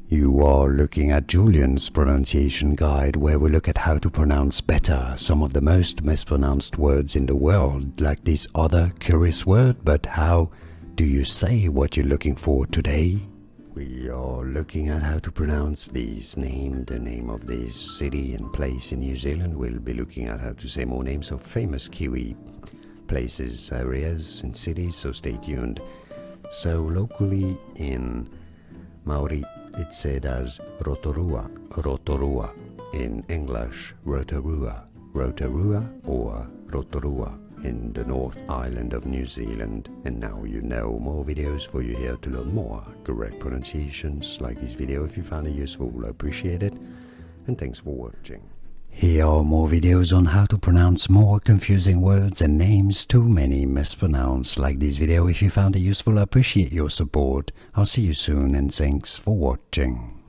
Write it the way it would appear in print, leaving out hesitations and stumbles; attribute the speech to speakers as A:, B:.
A: You are looking at Julian's pronunciation guide, where we look at how to pronounce better some of the most mispronounced words in the world, like this other curious word. But how do you say what you're looking for today? We are looking at how to pronounce this name, the name of this city and place in New Zealand. We'll be looking at how to say more names of famous Kiwi places, areas and cities, so stay tuned. So locally in Maori, it's said as Rotorua, Rotorua. In English, Rotorua, Rotorua or Rotorua in the North Island of New Zealand. And now you know. More videos for you here to learn more correct pronunciations. Like this video if you found it useful, I appreciate it, and thanks for watching. Here are more videos on how to pronounce more confusing words and names too many mispronounced. Like this video if you found it useful, I appreciate your support. I'll see you soon and thanks for watching.